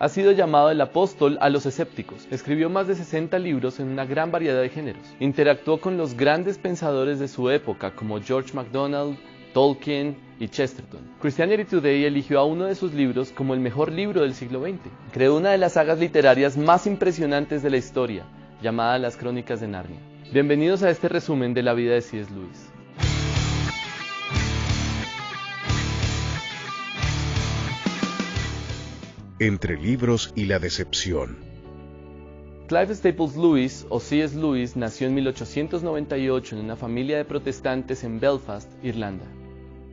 Ha sido llamado el apóstol a los escépticos. Escribió más de 60 libros en una gran variedad de géneros. Interactuó con los grandes pensadores de su época como George MacDonald, Tolkien y Chesterton. Christianity Today eligió a uno de sus libros como el mejor libro del siglo XX. Creó una de las sagas literarias más impresionantes de la historia, llamada Las Crónicas de Narnia. Bienvenidos a este resumen de la vida de C.S. Lewis. Entre libros y la decepción. Clive Staples Lewis, o C.S. Lewis, nació en 1898 en una familia de protestantes en Belfast, Irlanda.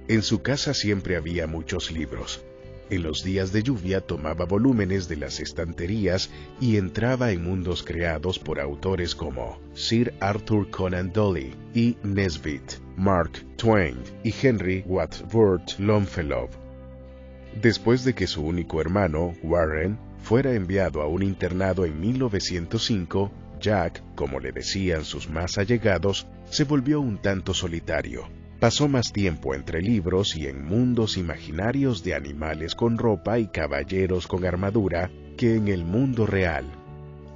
En su casa siempre había muchos libros. En los días de lluvia tomaba volúmenes de las estanterías y entraba en mundos creados por autores como Sir Arthur Conan Doyle y Nesbit, Mark Twain y Henry Wadsworth Longfellow. Después de que su único hermano, Warren, fuera enviado a un internado en 1905, Jack, como le decían sus más allegados, se volvió un tanto solitario. Pasó más tiempo entre libros y en mundos imaginarios de animales con ropa y caballeros con armadura que en el mundo real.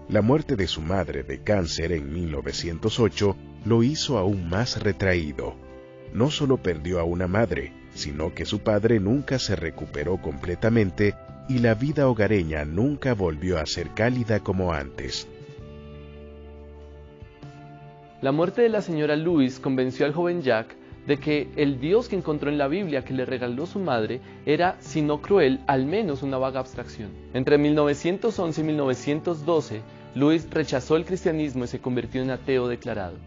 La muerte de su madre de cáncer en 1908 lo hizo aún más retraído. No solo perdió a una madre, sino que su padre nunca se recuperó completamente y la vida hogareña nunca volvió a ser cálida como antes. La muerte de la señora Lewis convenció al joven Jack de que el Dios que encontró en la Biblia que le regaló su madre era, si no cruel, al menos una vaga abstracción. Entre 1911 y 1912, Lewis rechazó el cristianismo y se convirtió en ateo declarado.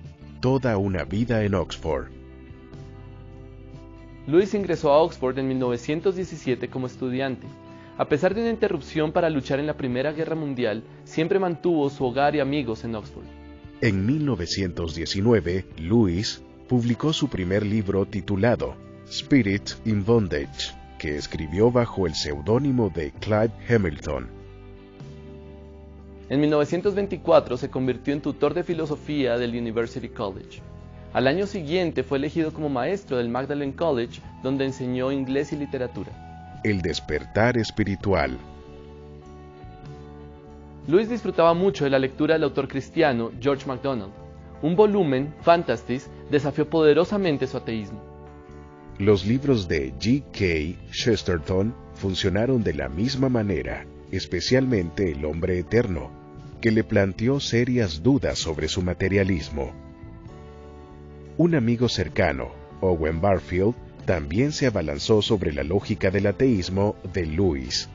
Toda una vida en Oxford. Lewis ingresó a Oxford en 1917 como estudiante. A pesar de una interrupción para luchar en la Primera Guerra Mundial, siempre mantuvo su hogar y amigos en Oxford. En 1919, Lewis publicó su primer libro titulado Spirit in Bondage, que escribió bajo el seudónimo de Clive Hamilton. En 1924 se convirtió en tutor de filosofía del University College. Al año siguiente fue elegido como maestro del Magdalen College, donde enseñó inglés y literatura. El despertar espiritual. Lewis disfrutaba mucho de la lectura del autor cristiano George MacDonald. Un volumen, Fantasties, desafió poderosamente su ateísmo. Los libros de G.K. Chesterton funcionaron de la misma manera, especialmente El hombre eterno, que le planteó serias dudas sobre su materialismo. Un amigo cercano, Owen Barfield, también se abalanzó sobre la lógica del ateísmo de Lewis.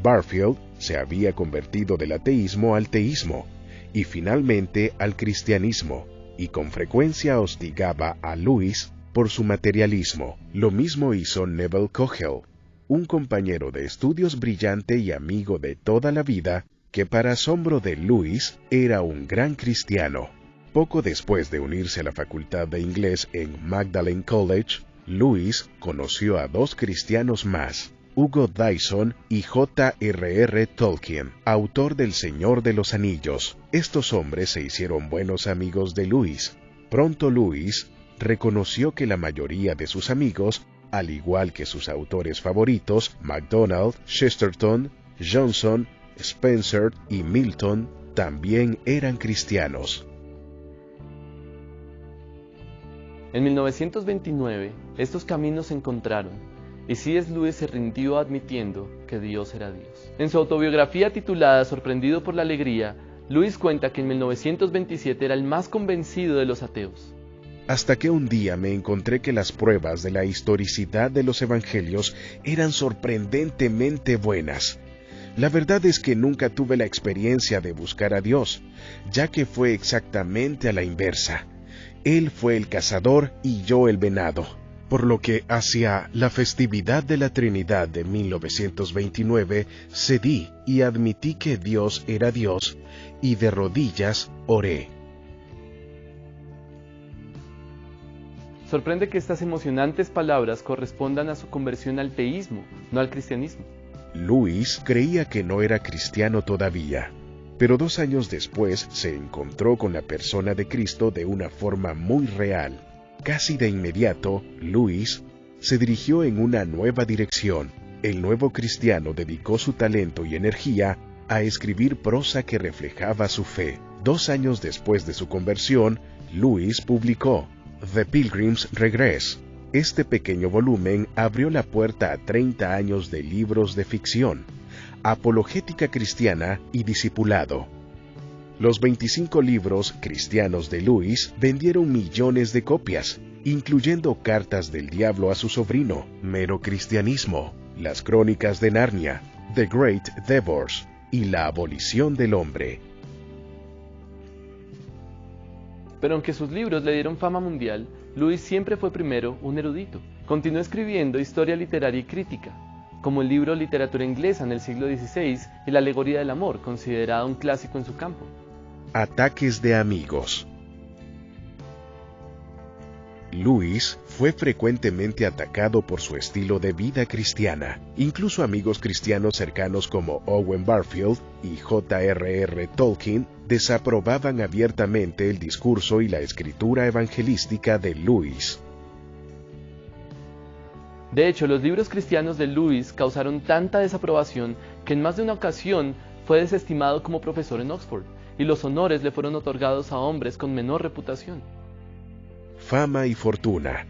Barfield se había convertido del ateísmo al teísmo, y finalmente al cristianismo, y con frecuencia hostigaba a Lewis por su materialismo. Lo mismo hizo Neville Cockell, un compañero de estudios brillante y amigo de toda la vida, que para asombro de Lewis era un gran cristiano. Poco después de unirse a la facultad de inglés en Magdalen College, Lewis conoció a dos cristianos más, Hugo Dyson y J.R.R. Tolkien, autor del Señor de los Anillos. Estos hombres se hicieron buenos amigos de Lewis. Pronto Lewis reconoció que la mayoría de sus amigos, al igual que sus autores favoritos, MacDonald, Chesterton, Johnson, Spencer y Milton, también eran cristianos. En 1929, estos caminos se encontraron, y C.S. Lewis se rindió admitiendo que Dios era Dios. En su autobiografía titulada Sorprendido por la alegría, Lewis cuenta que en 1927 era el más convencido de los ateos. Hasta que un día me encontré que las pruebas de la historicidad de los evangelios eran sorprendentemente buenas. La verdad es que nunca tuve la experiencia de buscar a Dios, ya que fue exactamente a la inversa. Él fue el cazador y yo el venado, por lo que hacia la festividad de la Trinidad de 1929 cedí y admití que Dios era Dios, y de rodillas oré. Sorprende que estas emocionantes palabras correspondan a su conversión al teísmo, no al cristianismo. Lewis creía que no era cristiano todavía, pero 2 años después se encontró con la persona de Cristo de una forma muy real. Casi de inmediato, Lewis se dirigió en una nueva dirección, el nuevo cristiano dedicó su talento y energía a escribir prosa que reflejaba su fe. 2 años después de su conversión, Lewis publicó The Pilgrim's Regress. Este pequeño volumen abrió la puerta a 30 años de libros de ficción, apologética cristiana y discipulado. Los 25 libros cristianos de Lewis vendieron millones de copias, incluyendo Cartas del Diablo a su sobrino, Mero Cristianismo, Las Crónicas de Narnia, The Great Divorce y La Abolición del Hombre. Pero aunque sus libros le dieron fama mundial, Lewis siempre fue primero un erudito. Continuó escribiendo historia literaria y crítica, como el libro Literatura Inglesa en el siglo XVI y La Alegoría del Amor, considerado un clásico en su campo. Ataques de amigos. Lewis fue frecuentemente atacado por su estilo de vida cristiana. Incluso amigos cristianos cercanos como Owen Barfield y J.R.R. Tolkien desaprobaban abiertamente el discurso y la escritura evangelística de Lewis. De hecho, los libros cristianos de Lewis causaron tanta desaprobación que en más de una ocasión fue desestimado como profesor en Oxford, y los honores le fueron otorgados a hombres con menor reputación. Fama y fortuna.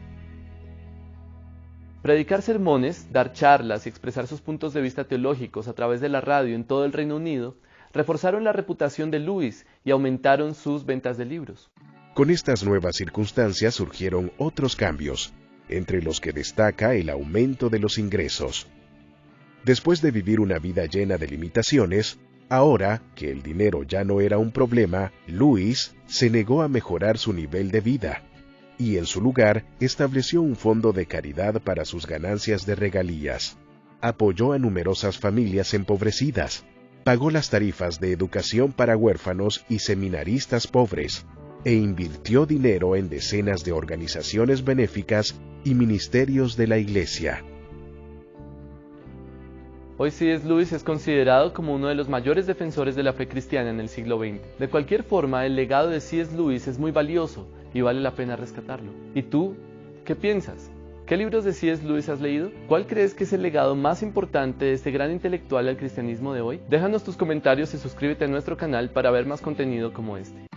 Predicar sermones, dar charlas y expresar sus puntos de vista teológicos a través de la radio en todo el Reino Unido reforzaron la reputación de Lewis y aumentaron sus ventas de libros. Con estas nuevas circunstancias surgieron otros cambios, entre los que destaca el aumento de los ingresos. Después de vivir una vida llena de limitaciones, ahora que el dinero ya no era un problema, Lewis se negó a mejorar su nivel de vida, y en su lugar estableció un fondo de caridad para sus ganancias de regalías. Apoyó a numerosas familias empobrecidas, pagó las tarifas de educación para huérfanos y seminaristas pobres, e invirtió dinero en decenas de organizaciones benéficas y ministerios de la Iglesia. Hoy C.S. Lewis es considerado como uno de los mayores defensores de la fe cristiana en el siglo XX. De cualquier forma, el legado de C.S. Lewis es muy valioso y vale la pena rescatarlo. ¿Y tú? ¿Qué piensas? ¿Qué libros de C.S. Lewis has leído? ¿Cuál crees que es el legado más importante de este gran intelectual del cristianismo de hoy? Déjanos tus comentarios y suscríbete a nuestro canal para ver más contenido como este.